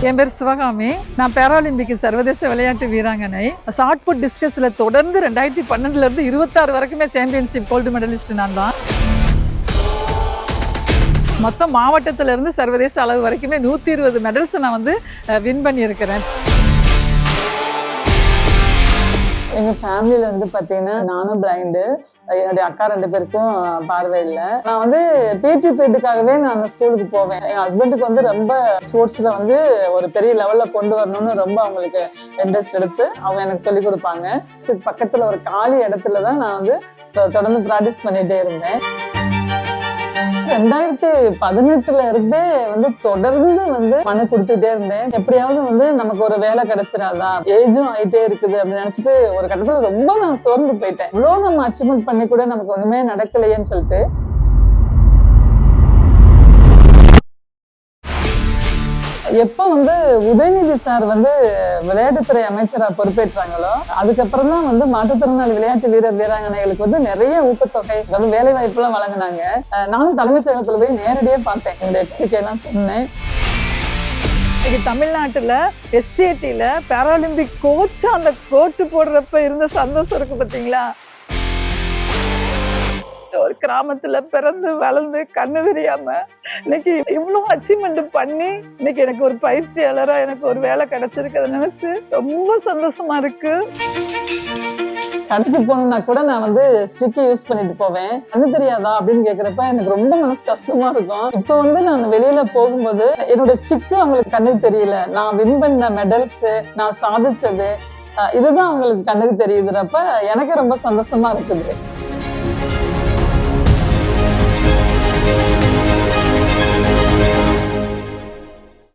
என் பேர் சிவகாமி. நான் பேராலிம்பிக் சர்வதேச விளையாட்டு வீராங்கனை. ஷார்ட் புட் டிஸ்கஸ்ல தொடர்ந்து 2012 இருந்து 26 வரைக்குமே சாம்பியன்ஷிப் கோல்டு மெடலிஸ்ட் நான் தான். மொத்தம் மாவட்டத்தில இருந்து சர்வதேச அளவு வரைக்குமே 120 மெடல்ஸ் நான் வந்து வின் பண்ணியிருக்கிறேன். எங்கள் ஃபேமிலியில் வந்து பார்த்தீங்கன்னா நானும் பிளைண்டு, என்னுடைய அக்கா 2 பேருக்கும் பார்வை இல்லை. நான் வந்து பிடி பீரியடுக்காகவே நான் ஸ்கூலுக்கு போவேன். என் ஹஸ்பண்டுக்கு வந்து ரொம்ப ஸ்போர்ட்ஸில் வந்து ஒரு பெரிய லெவலில் கொண்டு வரணும்னு ரொம்ப அவங்களுக்கு இன்ட்ரெஸ்ட் எடுத்து அவங்க எனக்கு சொல்லிக் கொடுப்பாங்க. பக்கத்தில் ஒரு காலி இடத்துல தான் நான் வந்து தொடர்ந்து ப்ராக்டிஸ் பண்ணிகிட்டே இருந்தேன். 2018 இருந்தே வந்து தொடர்ந்து வந்து மனு கொடுத்துட்டே இருந்தேன். எப்படியாவது வந்து நமக்கு ஒரு வேலை கிடைச்சிடாதா, ஏஜும் ஆயிட்டே இருக்குது அப்படின்னு நினைச்சிட்டு ஒரு கட்டத்துல ரொம்ப நான் சோர்ந்து போயிட்டேன். இவ்வளவு நம்ம அச்சீவ்மெண்ட் பண்ணி கூட நமக்கு ஒண்ணுமே நடக்கலையேன்னு சொல்லிட்டு எப்போ வந்து உதயநிதி சார் வந்து விளையாட்டுத்துறை அமைச்சரா பொறுப்பேற்றாங்களோ அதுக்கப்புறம் தான் வந்து மாற்றுத்திறனாளி விளையாட்டு வீரர் வீராங்கனைகளுக்கு வந்து நிறைய ஊக்கத்தொகை வேலை வாய்ப்பு எல்லாம் வழங்கினாங்க. நானும் தலைமைச் செயலகத்துல போய் நேரடியே பார்த்தேன், என்னுடைய கோரிக்கை எல்லாம் சொன்னேன். தமிழ்நாட்டுல எஸ்டிஏடில பேராலிம்பிக் கோச்சா அந்த கோட்டு போடுறப்ப இருந்த சந்தோஷம் இருக்கு பாத்தீங்களா. ஒரு கிராமத்துல பிறந்து வளர்ந்து கண்ணு தெரியாம இன்னைக்கு இவ்வளவு அச்சீவ்மெண்ட் பண்ணி இன்னைக்கு எனக்கு ஒரு பயிற்சியாளரா எனக்கு ஒரு வேலை கிடைச்சிருக்கு. நினைச்சு ரொம்ப சந்தோஷமா இருக்கு. கடைக்கு போகணும்னா கூட நான் வந்து ஸ்டிக் யூஸ் பண்ணிட்டு போவேன். கண்ணு தெரியாதா அப்படின்னு கேக்குறப்ப எனக்கு ரொம்ப மனசு கஷ்டமா இருக்கும். இப்போ வந்து நான் வெளியில போகும்போது என்னோட ஸ்டிக்கு அவங்களுக்கு கண்ணுக்கு தெரியல, நான் வின் பண்ண மெடல்ஸ், நான் சாதிச்சது இதுதான் அவங்களுக்கு கண்ணுக்கு தெரியுதுறப்ப எனக்கு ரொம்ப சந்தோஷமா இருக்குது.